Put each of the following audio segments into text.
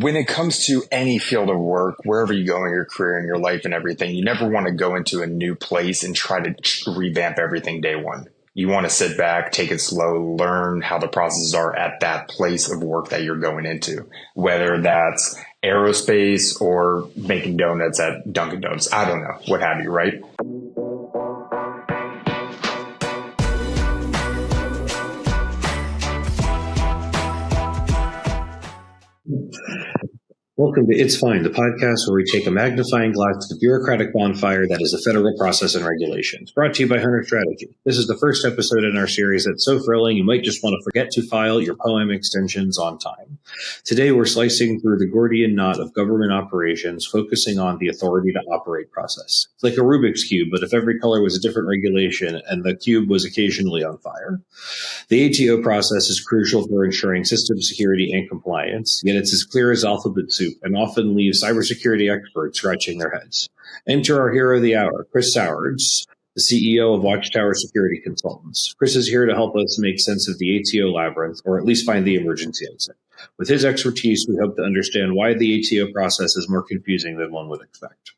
when it comes to any field of work, wherever you go in your career and your life and everything, you never want to go into a new place and try to revamp everything day one. You want to sit back, take it slow, learn how the processes are at that place of work that you're going into, whether that's aerospace or making donuts at Dunkin' Donuts. I don't know, what have you, right? Welcome to It's Fine, the podcast where we take a magnifying glass to the bureaucratic bonfire that is the federal process and regulations. Brought to you by Hunter Strategy. This is the first episode in our series that's so thrilling you might just want to forget to file your poem extensions on time. Today we're slicing through the Gordian knot of government operations, focusing on the authority to operate process. It's like a Rubik's Cube, but if every color was a different regulation and the cube was occasionally on fire. The ATO process is crucial for ensuring system security and compliance, yet it's as clear as alphabet soup and often leaves cybersecurity experts scratching their heads. Enter our hero of the hour, Chris Sowards, the CEO of Watchtower Security Consultants. Chris is here to help us make sense of the ATO labyrinth, or at least find the emergency exit. With his expertise, we hope to understand why the ATO process is more confusing than one would expect.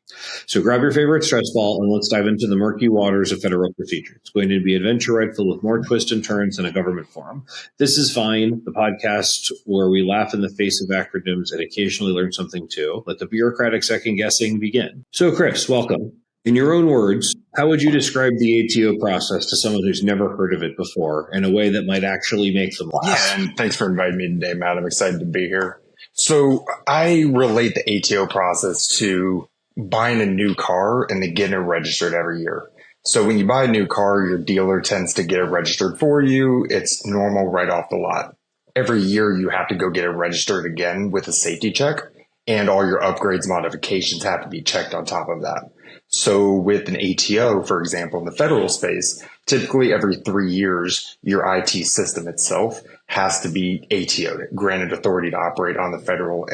So grab your favorite stress ball and let's dive into the murky waters of federal procedure. It's going to be an adventure ride filled with more twists and turns than a government forum. This is Fine, the podcast where we laugh in the face of acronyms and occasionally learn something too. Let the bureaucratic second guessing begin. So Chris, welcome. In your own words, how would you describe the ATO process to someone who's never heard of it before in a way that might actually make them laugh? Yeah, and thanks for inviting me today, Matt. I'm excited to be here. So I relate the ATO process to buying a new car and then getting it registered every year. So when you buy a new car, your dealer tends to get it registered for you. It's normal right off the lot. Every year you have to go get it registered again with a safety check, and all your upgrades, modifications have to be checked on top of that. So with an ATO, for example, in the federal space, typically every 3 years, your IT system itself has to be ATO'd, granted authority to operate on the federal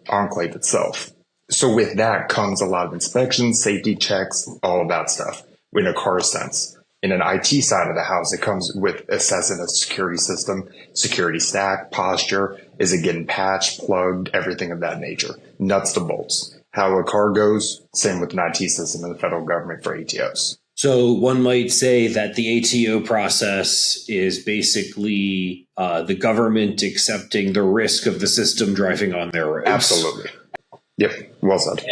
enclave itself. So with that comes a lot of inspections, safety checks, all of that stuff in a car sense. In an IT side of the house, it comes with assessing a security system, security stack, posture, is it getting patched, plugged, everything of that nature, nuts to bolts. How a car goes, same with an IT system in the federal government for ATOs. So one might say that the ATO process is basically the government accepting the risk of the system driving on their roads. Absolutely. Yep, well said.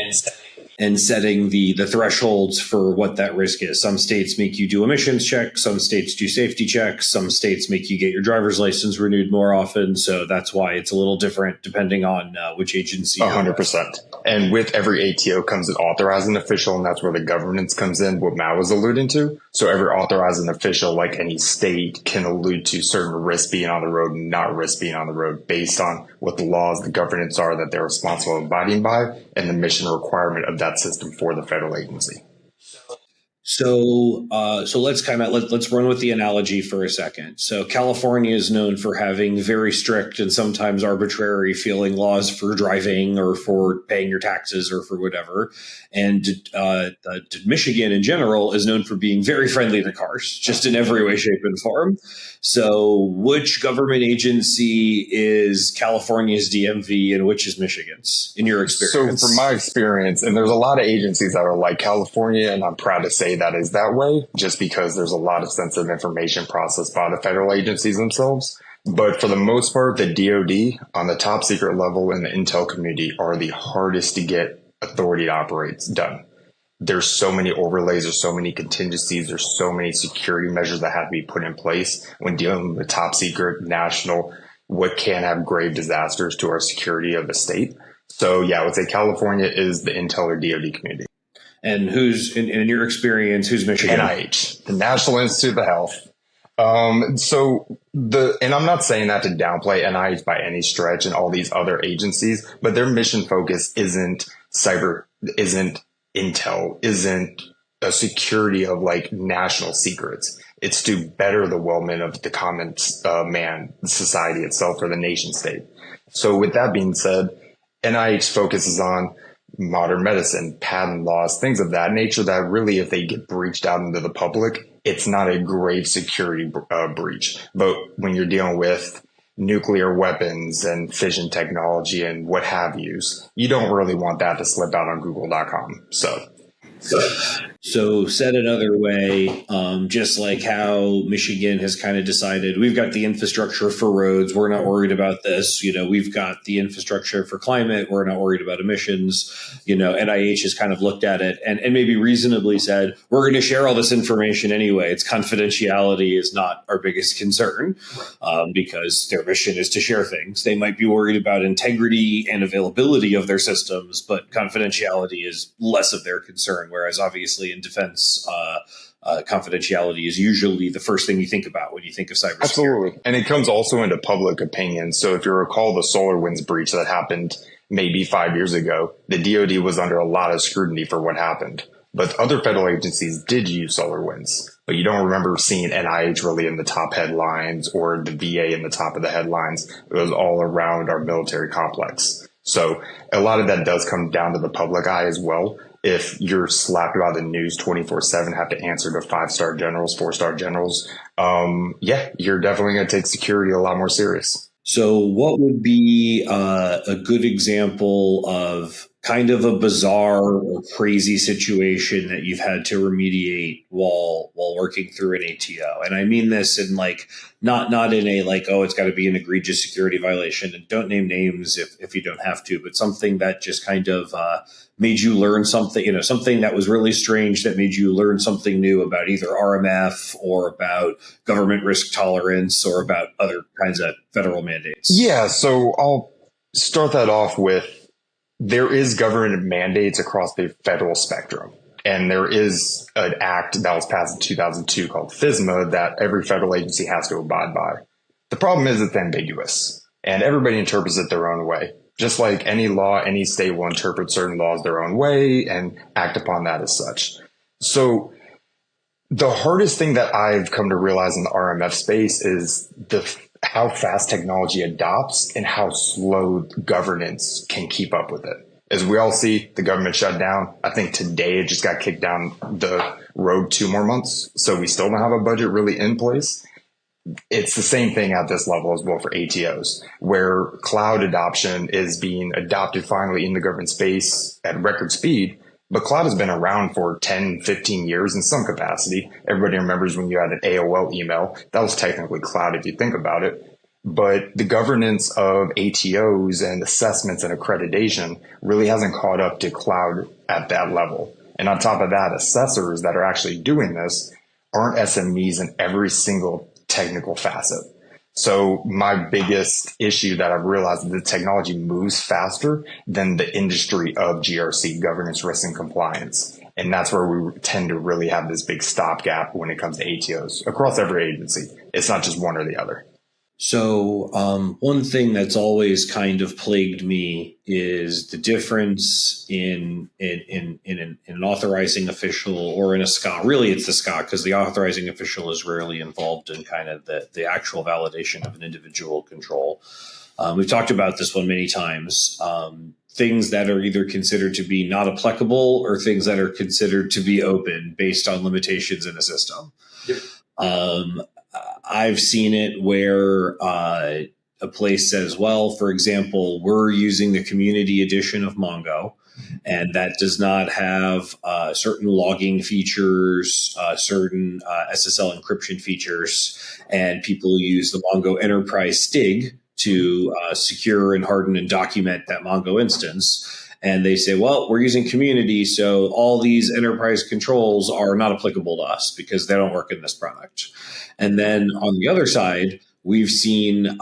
And setting the thresholds for what that risk is. Some states make you do emissions checks. Some states do safety checks. Some states make you get your driver's license renewed more often. So that's why it's a little different depending on which agency. 100%. And with every ATO comes an authorizing official, and that's where the governance comes in, what Matt was alluding to. So every authorizing official, like any state, can allude to certain risks being on the road and not risks being on the road based on what the laws, the governance are that they're responsible abiding by, and the mission requirement of that system for the federal agency. So let's run with the analogy for a second. So California is known for having very strict and sometimes arbitrary feeling laws for driving or for paying your taxes or for whatever. And Michigan in general is known for being very friendly to cars, just in every way, shape, and form. So which government agency is California's DMV and which is Michigan's, in your experience? So from my experience, and there's a lot of agencies that are like California, and I'm proud to say that is that way, just because there's a lot of sensitive information processed by the federal agencies themselves. But for the most part, the DoD on the top secret level in the intel community are the hardest to get authority to operate done. There's so many overlays, there's so many contingencies, there's so many security measures that have to be put in place when dealing with top secret, national, what can have grave disasters to our security of the state. So yeah, I would say California is the intel or DoD community. And who's, in your experience, who's Michigan? NIH, the National Institute of Health. And I'm not saying that to downplay NIH by any stretch and all these other agencies, but their mission focus isn't cyber, isn't intel, isn't a security of like national secrets. It's to better the well-being of the common man, society itself, or the nation state. So with that being said, NIH focuses on modern medicine, patent laws, things of that nature that really, if they get breached out into the public, it's not a grave security breach. But when you're dealing with nuclear weapons and fission technology and what have yous. You don't really want that to slip out on google.com. So said another way, just like how Michigan has kind of decided we've got the infrastructure for roads, we're not worried about this. We've got the infrastructure for climate, we're not worried about emissions. NIH has kind of looked at it and maybe reasonably said, we're going to share all this information anyway. Its confidentiality is not our biggest concern because their mission is to share things. They might be worried about integrity and availability of their systems, but confidentiality is less of their concern. Whereas obviously in defense, confidentiality is usually the first thing you think about when you think of cybersecurity. Absolutely. And it comes also into public opinion. So if you recall the SolarWinds breach that happened maybe 5 years ago, the DoD was under a lot of scrutiny for what happened. But other federal agencies did use SolarWinds. But you don't remember seeing NIH really in the top headlines or the VA in the top of the headlines. It was all around our military complex. So a lot of that does come down to the public eye as well. If you're slapped about the news 24/7, have to answer to 5-star generals, 4-star generals, you're definitely going to take security a lot more serious. So what would be a good example of kind of a bizarre or crazy situation that you've had to remediate while working through an ATO? And I mean this in not in a it's got to be an egregious security violation, and don't name names if you don't have to, but something that just kind of made you learn something, something that was really strange that made you learn something new about either RMF or about government risk tolerance or about other kinds of federal mandates. Yeah, so I'll start that off with there is government mandates across the federal spectrum. And there is an act that was passed in 2002 called FISMA that every federal agency has to abide by. The problem is it's ambiguous and everybody interprets it their own way. Just like any law, any state will interpret certain laws their own way and act upon that as such. So the hardest thing that I've come to realize in the RMF space is how fast technology adopts and how slow governance can keep up with it. As we all see, the government shut down. I think today it just got kicked down the road 2 more months. So we still don't have a budget really in place. It's the same thing at this level as well for ATOs, where cloud adoption is being adopted finally in the government space at record speed. But cloud has been around for 10, 15 years in some capacity. Everybody remembers when you had an AOL email. That was technically cloud if you think about it. But the governance of ATOs and assessments and accreditation really hasn't caught up to cloud at that level. And on top of that, assessors that are actually doing this aren't SMEs in every single technical facet. So my biggest issue that I've realized is the technology moves faster than the industry of GRC, governance, risk, and compliance. And that's where we tend to really have this big stopgap when it comes to ATOs across every agency. It's not just one or the other. So one thing that's always kind of plagued me is the difference in an authorizing official or in a SCA. Really, it's the SCA because the authorizing official is rarely involved in kind of the actual validation of an individual control. We've talked about this one many times. Things that are either considered to be not applicable or things that are considered to be open based on limitations in a system. Yep. I've seen it where a place says, well, for example, we're using the community edition of Mongo, and that does not have certain logging features, certain SSL encryption features, and people use the Mongo Enterprise STIG to secure and harden and document that Mongo instance. And they say, well, we're using community, so all these enterprise controls are not applicable to us because they don't work in this product. And then on the other side, we've seen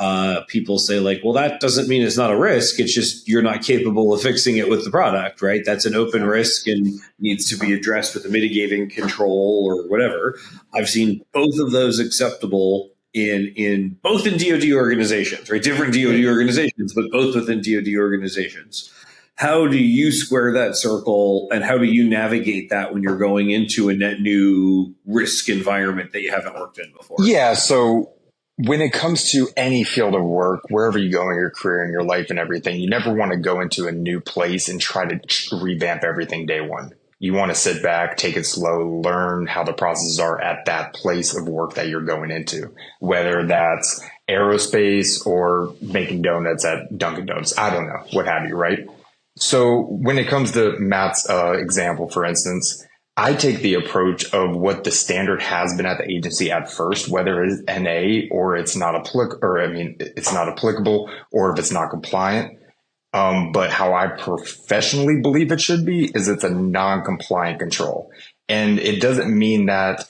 people say like, well, that doesn't mean it's not a risk. It's just you're not capable of fixing it with the product, right? That's an open risk and needs to be addressed with a mitigating control or whatever. I've seen both of those acceptable in both in DoD organizations, right? Different DoD organizations, but both within DoD organizations. How do you square that circle and how do you navigate that when you're going into a net new risk environment that you haven't worked in before? Yeah. So when it comes to any field of work, wherever you go in your career and your life and everything, you never want to go into a new place and try to revamp everything day one. You want to sit back, take it slow, learn how the processes are at that place of work that you're going into, whether that's aerospace or making donuts at Dunkin' Donuts. I don't know, what have you, right? So when it comes to Matt's example, for instance, I take the approach of what the standard has been at the agency at first, whether it's NA or it's not it's not applicable or if it's not compliant. But how I professionally believe it should be is it's a non-compliant control. And it doesn't mean that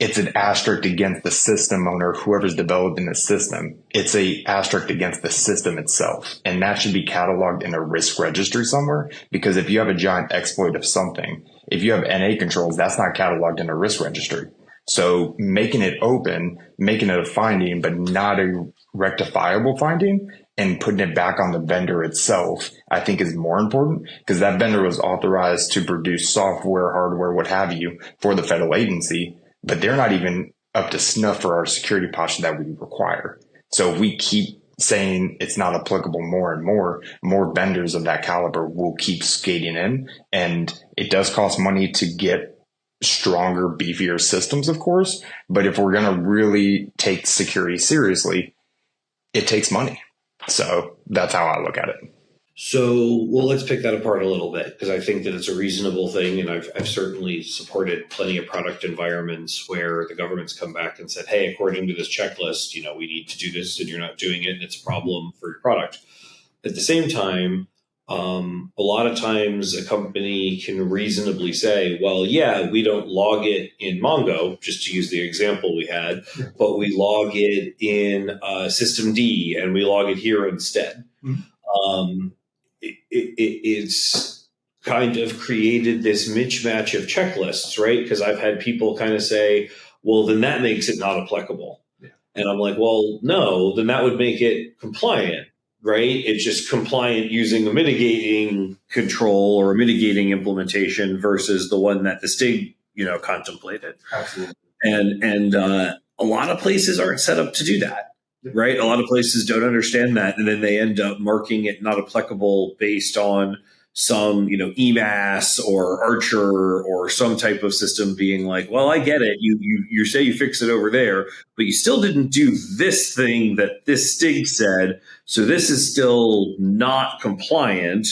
it's an asterisk against the system owner, whoever's developing the system. It's a asterisk against the system itself. And that should be cataloged in a risk registry somewhere, because if you have a giant exploit of something, if you have NA controls, that's not cataloged in a risk registry. So making it open, making it a finding, but not a rectifiable finding, and putting it back on the vendor itself, I think is more important, because that vendor was authorized to produce software, hardware, what have you, for the federal agency, but they're not even up to snuff for our security posture that we require. So if we keep saying it's not applicable more and more vendors of that caliber will keep skating in. And it does cost money to get stronger, beefier systems, of course. But if we're going to really take security seriously, it takes money. So that's how I look at it. So, well, let's pick that apart a little bit, because I think that it's a reasonable thing. And I've certainly supported plenty of product environments where the government's come back and said, hey, according to this checklist, we need to do this and you're not doing it. And it's a problem for your product. At the same time, a lot of times a company can reasonably say, well, yeah, we don't log it in Mongo, just to use the example we had, but we log it in System D and we log it here instead. Mm-hmm. It's kind of created this mismatch of checklists, right? Because I've had people kind of say, well, then that makes it not applicable. Yeah. And I'm like, well, no, then that would make it compliant, right? It's just compliant using a mitigating control or a mitigating implementation versus the one that the STIG, contemplated. Absolutely. And a lot of places aren't set up to do that. Right. A lot of places don't understand that. And then they end up marking it not applicable based on some, EMAS or Archer or some type of system being like, well, I get it. You say you fix it over there, but you still didn't do this thing that this STIG said. So this is still not compliant.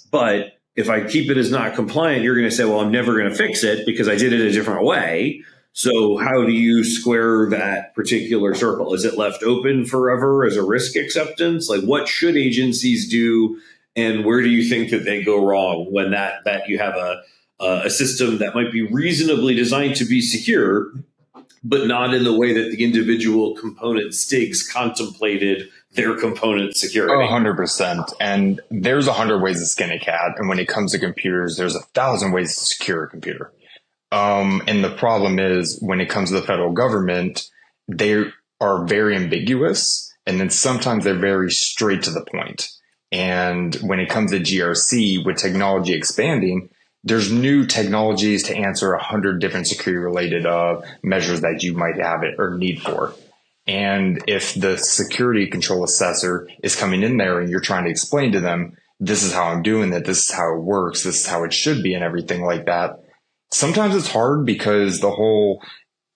But if I keep it as not compliant, you're going to say, well, I'm never going to fix it because I did it a different way. So how do you square that particular circle? Is it left open forever as a risk acceptance? Like, what should agencies do, and where do you think that they go wrong when that you have a system that might be reasonably designed to be secure, but not in the way that the individual component STIGs contemplated their component security? 100%. And there's 100 ways to skin a cat. And when it comes to computers, there's 1,000 ways to secure a computer. And the problem is when it comes to the federal government, they are very ambiguous, and then sometimes they're very straight to the point. And when it comes to GRC, with technology expanding, there's new technologies to answer 100 different security related measures that you might have it or need for. And if the security control assessor is coming in there and you're trying to explain to them, this is how I'm doing it, this is how it works, this is how it should be, and everything like that, sometimes it's hard because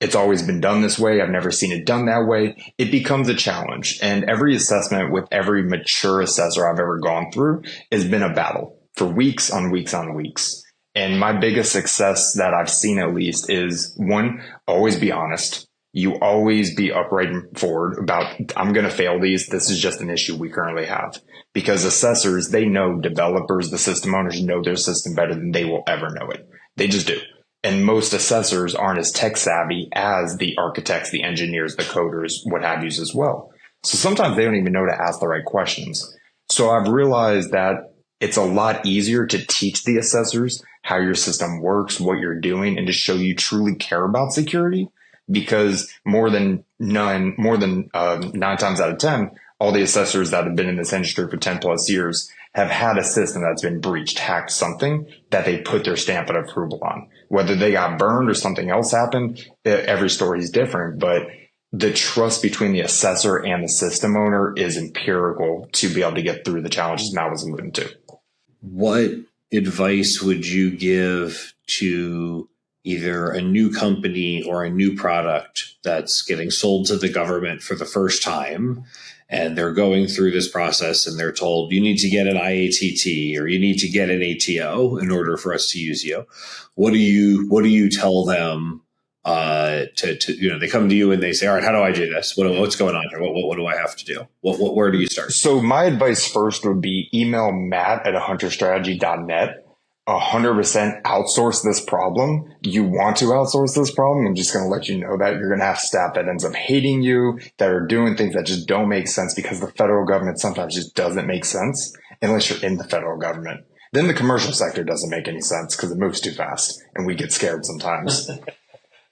it's always been done this way. I've never seen it done that way. It becomes a challenge. And every assessment with every mature assessor I've ever gone through has been a battle for weeks on weeks on weeks. And my biggest success that I've seen, at least, is one, always be honest. You always be upright and forward about, I'm going to fail these. This is just an issue we currently have. Because assessors, they know developers, the system owners know their system better than they will ever know it. They just do. And most assessors aren't as tech savvy as the architects, the engineers, the coders, what have yous as well. So sometimes they don't even know to ask the right questions. So I've realized that it's a lot easier to teach the assessors how your system works, what you're doing, and to show you truly care about security. Because more than 9 times out of 10, all the assessors that have been in this industry for 10 plus years have had a system that's been breached, hacked, something that they put their stamp of approval on. Whether they got burned or something else happened, every story is different. But the trust between the assessor and the system owner is empirical to be able to get through the challenges Matt was alluding to. What advice would you give to either a new company or a new product that's getting sold to the government for the first time, and they're going through this process and they're told, you need to get an IATT or you need to get an ATO in order for us to use you. What do you tell them? They come to you and they say, all right, how do I do this? What's going on here? What do I have to do? Where do you start? So my advice first would be email matt@hunterstrategy.net. 100% outsource this problem. You want to outsource this problem. I'm just going to let you know that you're going to have staff that ends up hating you, that are doing things that just don't make sense, because the federal government sometimes just doesn't make sense unless you're in the federal government. Then the commercial sector doesn't make any sense because it moves too fast and we get scared sometimes.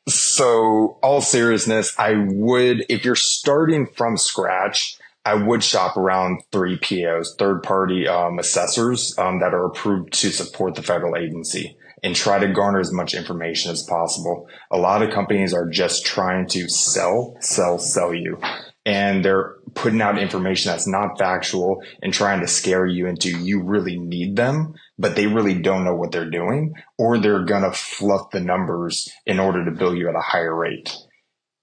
So all seriousness, if you're starting from scratch, I would shop around 3 POs, third-party assessors that are approved to support the federal agency, and try to garner as much information as possible. A lot of companies are just trying to sell you. And they're putting out information that's not factual and trying to scare you into you really need them, but they really don't know what they're doing, or they're going to fluff the numbers in order to bill you at a higher rate.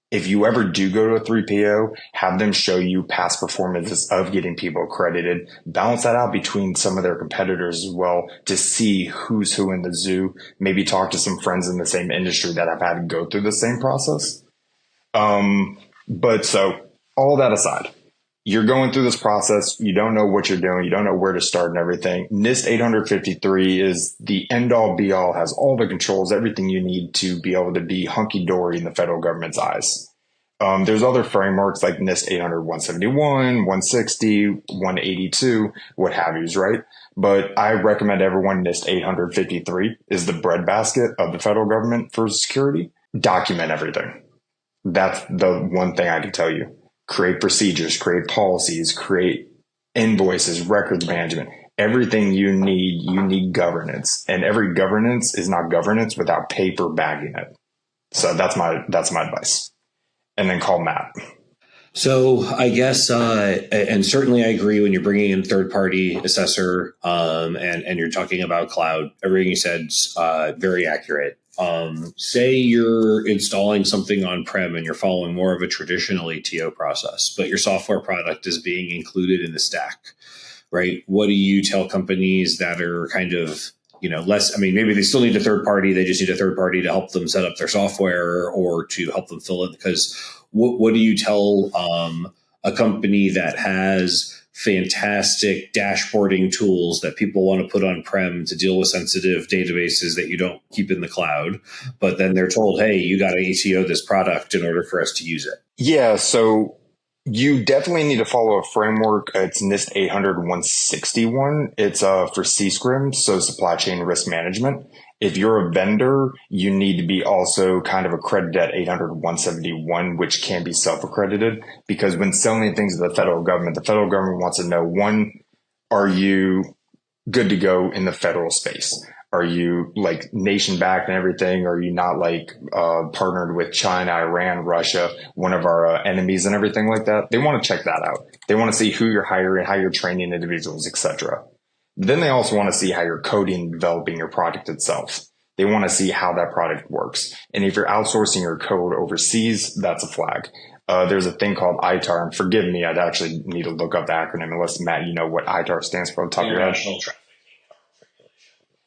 If you ever do go to a 3PO, have them show you past performances of getting people accredited, balance that out between some of their competitors as well to see who's who in the zoo, maybe talk to some friends in the same industry that have had to go through the same process. But so all that aside, you're going through this process. You don't know what you're doing. You don't know where to start and everything. NIST 853 is the end all be all, has all the controls, everything you need to be able to be hunky dory in the federal government's eyes. There's other frameworks like NIST 800, 171, 160, 182, what have yous, right? But I recommend everyone NIST 853 is the breadbasket of the federal government for security. Document everything. That's the one thing I can tell you. Create procedures, create policies, create invoices, records management, everything you need governance. And every governance is not governance without paper bagging it. So that's my advice. And then call Matt. So I guess, and certainly I agree when you're bringing in third-party assessor, and you're talking about cloud, everything you said's very accurate. Say you're installing something on-prem and you're following more of a traditional ATO process, but your software product is being included in the stack, right? What do you tell companies that are kind of, less, maybe they still need a third party. They just need a third party to help them set up their software or to help them fill it. Because what do you tell a company that has fantastic dashboarding tools that people want to put on-prem to deal with sensitive databases that you don't keep in the cloud, but then they're told, hey, you got to ATO this product in order for us to use it? Yeah, so you definitely need to follow a framework. It's NIST 800-161. It's for CSCRM, so supply chain risk management. If you're a vendor, you need to be also kind of accredited at 800-171, which can be self-accredited, because when selling things to the federal government wants to know, one, are you good to go in the federal space? Are you like nation backed and everything? Are you not like partnered with China, Iran, Russia, one of our enemies and everything like that? They want to check that out. They want to see who you're hiring, how you're training individuals, etc. Then they also want to see how you're coding and developing your product itself. They want to see how that product works. And if you're outsourcing your code overseas, that's a flag. There's a thing called ITAR, and forgive me, I'd actually need to look up the acronym, unless, Matt, you know what ITAR stands for on top of your head. International Trafficking.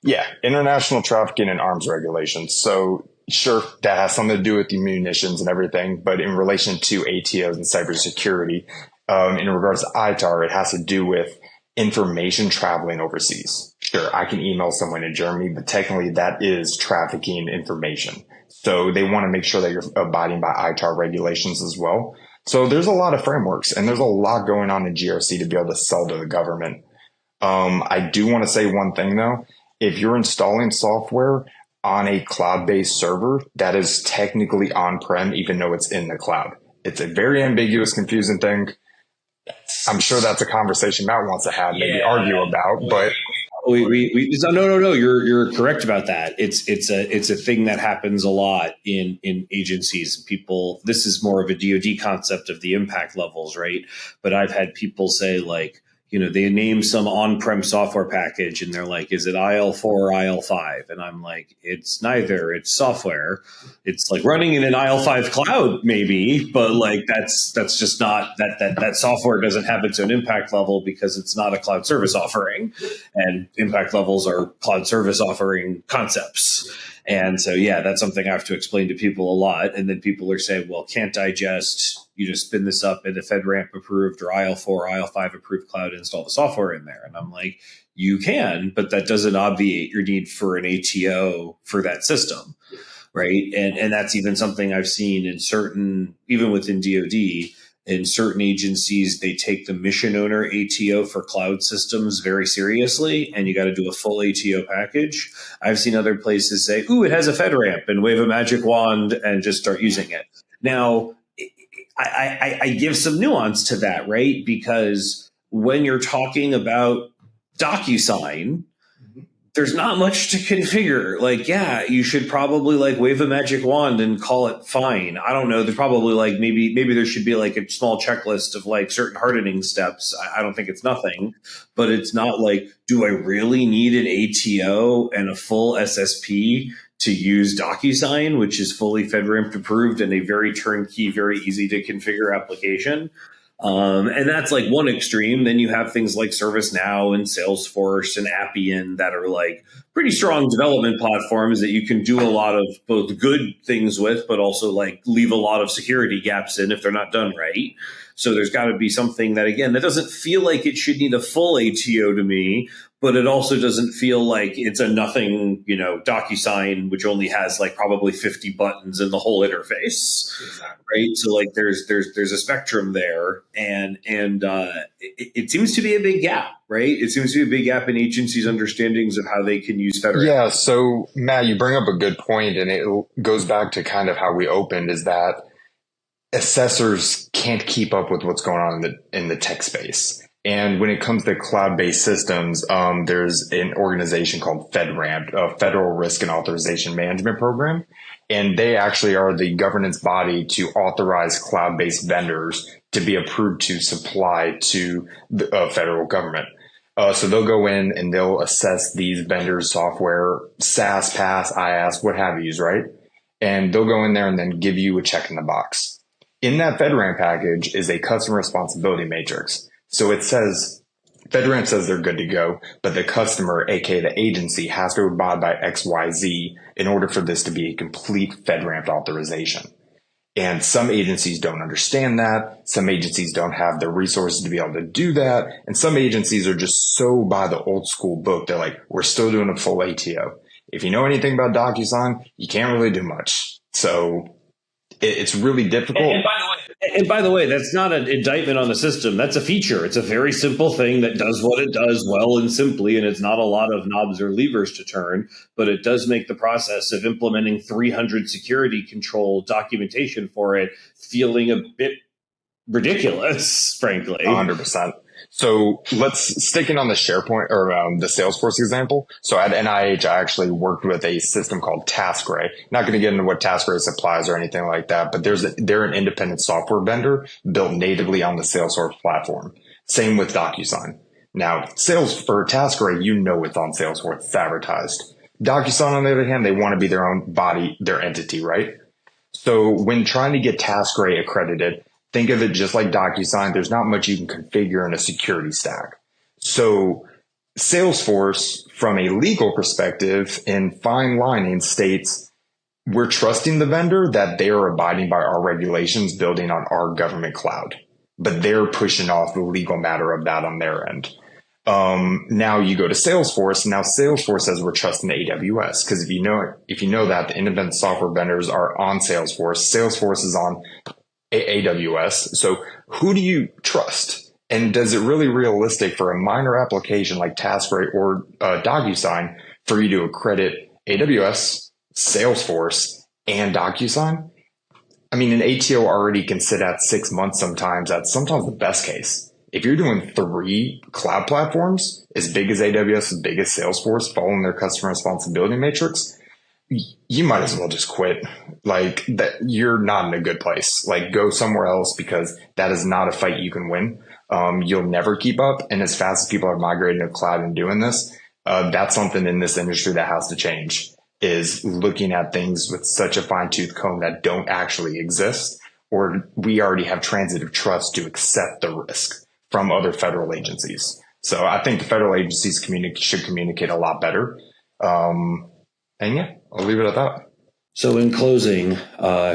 Yeah, International Trafficking and Arms Regulations. So sure, that has something to do with the munitions and everything, but in relation to ATOs and cybersecurity, in regards to ITAR, it has to do with information traveling overseas. Sure, I can email someone in Germany, but technically that is trafficking information. So they want to make sure that you're abiding by ITAR regulations as well. So there's a lot of frameworks, and there's a lot going on in GRC to be able to sell to the government. I do want to say one thing though. If you're installing software on a cloud-based server, that is technically on-prem, even though it's in the cloud. It's a very ambiguous, confusing thing. I'm sure that's a conversation Matt wants to have, maybe argue about, but No. You're correct about that. It's a thing that happens a lot in agencies. People, this is more of a DoD concept of the impact levels, right? But I've had people say like, they name some on-prem software package and they're like, is it IL4 or IL5? And I'm like, it's neither. It's software. It's like running in an IL5 cloud, maybe, but like that's just not that software doesn't have its own impact level because it's not a cloud service offering, and impact levels are cloud service offering concepts. And so, yeah, that's something I have to explain to people a lot. And then people are saying, well, can't I just, spin this up in a FedRAMP approved or IL4 or IL5 approved cloud, install the software in there? And I'm like, you can, but that doesn't obviate your need for an ATO for that system, right? And that's even something I've seen in certain, even within DoD, in certain agencies, they take the mission owner ATO for cloud systems very seriously, and you got to do a full ATO package. I've seen other places say, ooh, it has a FedRAMP, and wave a magic wand and just start using it. Now, I give some nuance to that, right? Because when you're talking about DocuSign, there's not much to configure. Like, yeah, you should probably like wave a magic wand and call it fine. I don't know. There's probably like maybe there should be like a small checklist of like certain hardening steps. I don't think it's nothing, but it's not like, do I really need an ATO and a full SSP to use DocuSign, which is fully FedRAMP approved and a very turnkey, very easy to configure application? And that's like one extreme. Then you have things like ServiceNow and Salesforce and Appian that are like pretty strong development platforms that you can do a lot of both good things with, but also like leave a lot of security gaps in if they're not done right. So there's got to be something that, again, that doesn't feel like it should need a full ATO to me, but it also doesn't feel like it's a nothing, DocuSign, which only has like probably 50 buttons in the whole interface, exactly. Right? So like there's a spectrum there, and it seems to be a big gap, right? It seems to be a big gap in agencies' understandings of how they can use FedRAMP. Yeah. So Matt, you bring up a good point, and it goes back to kind of how we opened, is that assessors can't keep up with what's going on in the tech space. And when it comes to cloud-based systems, there's an organization called FedRAMP, a Federal Risk and Authorization Management Program. And they actually are the governance body to authorize cloud-based vendors to be approved to supply to the federal government. So they'll go in and they'll assess these vendors' software, SaaS, PaaS, IaaS, what have yous, right? And they'll go in there and then give you a check in the box. In that FedRAMP package is a customer responsibility matrix. So it says, FedRAMP says they're good to go, but the customer, aka the agency, has to abide by XYZ in order for this to be a complete FedRAMP authorization. And some agencies don't understand that. Some agencies don't have the resources to be able to do that. And some agencies are just so by the old school book. They're like, we're still doing a full ATO. If you know anything about DocuSign, you can't really do much. So it's really difficult. And by the way, that's not an indictment on the system. That's a feature. It's a very simple thing that does what it does well and simply, and it's not a lot of knobs or levers to turn, but it does make the process of implementing 300 security control documentation for it feeling a bit ridiculous, frankly. 100%. So let's sticking on the SharePoint or the Salesforce example. So at NIH, I actually worked with a system called TaskRay. Not going to get into what TaskRay supplies or anything like that, but they're an independent software vendor built natively on the Salesforce platform. Same with DocuSign. Now, for TaskRay, it's on Salesforce. It's advertised. DocuSign, on the other hand, they want to be their own body, their entity, right? So when trying to get TaskRay accredited, think of it just like DocuSign. There's not much you can configure in a security stack. So Salesforce, from a legal perspective, in fine lining states, we're trusting the vendor that they are abiding by our regulations building on our government cloud, but they're pushing off the legal matter of that on their end. Now you go to Salesforce. Now Salesforce says we're trusting AWS, because if you know that the independent software vendors are on Salesforce, Salesforce is on AWS. So who do you trust? And does it really realistic for a minor application like TaskRay or DocuSign for you to accredit AWS, Salesforce, and DocuSign? I mean, an ATO already can sit at 6 months sometimes. That's sometimes the best case. If you're doing 3 cloud platforms, as big as AWS, as big as Salesforce, following their customer responsibility matrix, you might as well just quit. Like that, you're not in a good place. Like go somewhere else, because that is not a fight you can win. you'll never keep up. And as fast as people are migrating to the cloud and doing this, that's something in this industry that has to change, is looking at things with such a fine tooth comb that don't actually exist, or we already have transitive trust to accept the risk from other federal agencies. So I think the federal agencies should communicate a lot better. And yeah, I'll leave it at that. So in closing,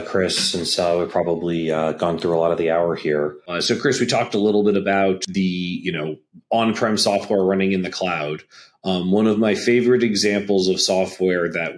Chris, since we've probably gone through a lot of the hour here. So Chris, we talked a little bit about the, on-prem software running in the cloud. One of my favorite examples of software that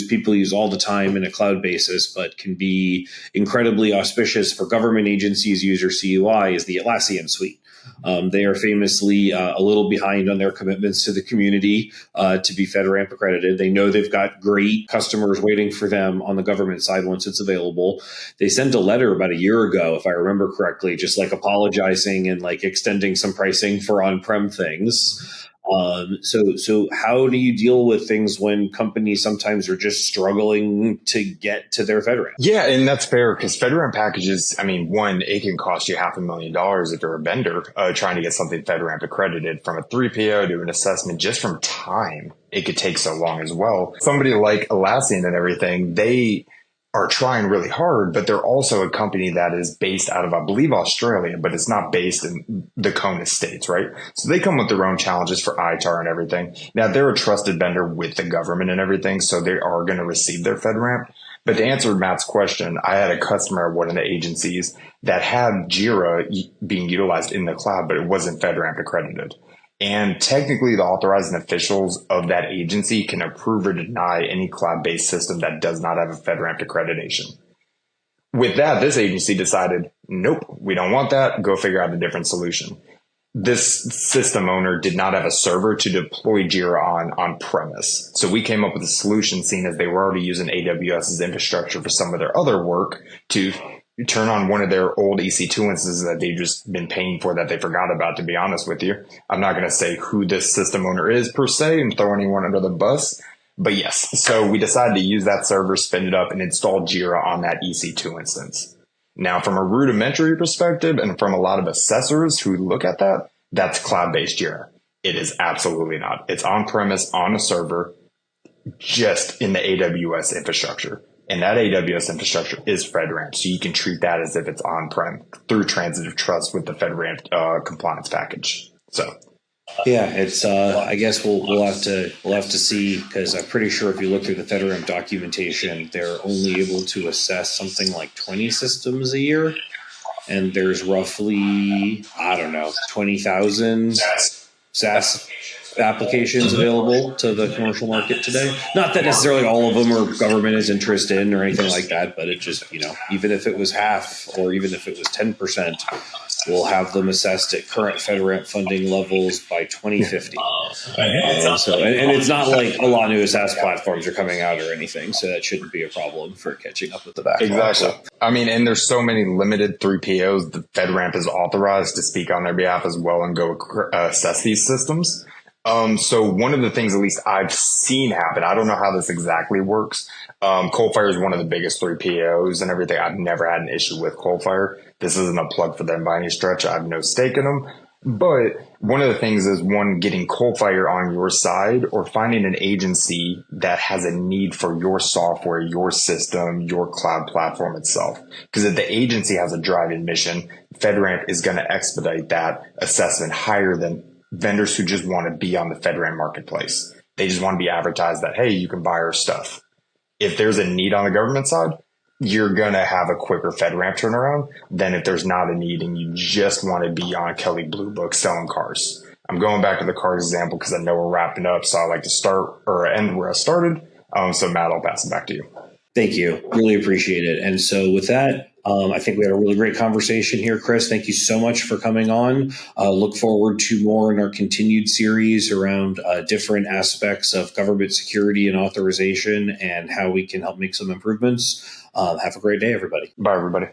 people use all the time in a cloud basis, but can be incredibly auspicious for government agencies' user CUI is the Atlassian suite. They are famously a little behind on their commitments to the community to be FedRAMP accredited. They know they've got great customers waiting for them on the government side once it's available. They sent a letter about a year ago, if I remember correctly, just like apologizing and like extending some pricing for on-prem things. So how do you deal with things when companies sometimes are just struggling to get to their FedRAMP? Yeah, and that's fair, because FedRAMP packages, one, it can cost you $500,000 if you're a vendor trying to get something FedRAMP accredited, from a 3PO to an assessment. Just from time, it could take so long as well. Somebody like Atlassian and everything, they are trying really hard, but they're also a company that is based out of, I believe, Australia, but it's not based in the CONUS states, right? So they come with their own challenges for ITAR and everything. Now, they're a trusted vendor with the government and everything, so they are going to receive their FedRAMP. But to answer Matt's question, I had a customer at one of the agencies that had Jira being utilized in the cloud, but it wasn't FedRAMP accredited. And technically, the authorizing officials of that agency can approve or deny any cloud-based system that does not have a FedRAMP accreditation. With that, this agency decided, nope, we don't want that. Go figure out a different solution. This system owner did not have a server to deploy Jira on premise. So we came up with a solution, seeing as they were already using AWS's infrastructure for some of their other work, to turn on one of their old EC2 instances that they've just been paying for that they forgot about, to be honest with you. I'm not going to say who this system owner is per se and throw anyone under the bus, but yes. So we decided to use that server, spin it up, and install Jira on that EC2 instance. Now, from a rudimentary perspective and from a lot of assessors who look at that, that's cloud-based Jira. It is absolutely not. It's on-premise, on a server, just in the AWS infrastructure. And that AWS infrastructure is FedRAMP, so you can treat that as if it's on-prem through transitive trust with the FedRAMP compliance package. So, yeah, it's. I guess we'll have to see, because I'm pretty sure if you look through the FedRAMP documentation, they're only able to assess something like 20 systems a year, and there's roughly 20,000 SaaS applications available to the commercial market today. Not that necessarily all of them are government is interested in or anything like that, but it just, even if it was half or even if it was 10%, we'll have them assessed at current FedRAMP funding levels by 2050. And it's not like a lot of new SaaS platforms are coming out or anything, so that shouldn't be a problem for catching up with the backlog. Exactly. And there's so many limited 3POs that FedRAMP is authorized to speak on their behalf as well and go assess these systems. So one of the things, at least I've seen happen, I don't know how this exactly works. Coalfire is one of the biggest 3POs and everything. I've never had an issue with Coalfire. This isn't a plug for them by any stretch. I have no stake in them. But one of the things is, one, getting Coalfire on your side, or finding an agency that has a need for your software, your system, your cloud platform itself. Because if the agency has a driving mission, FedRAMP is going to expedite that assessment higher than vendors who just want to be on the FedRAMP marketplace. They just want to be advertised that, hey, you can buy our stuff. If there's a need on the government side, you're going to have a quicker FedRAMP turnaround than if there's not a need and you just want to be on Kelley Blue Book selling cars. I'm going back to the car example because I know we're wrapping up, so I like to start or end where I started. So Matt, I'll pass it back to you. Thank you. Really appreciate it. And so with that, I think we had a really great conversation here, Chris. Thank you so much for coming on. Look forward to more in our continued series around different aspects of government security and authorization and how we can help make some improvements. Have a great day, everybody. Bye, everybody.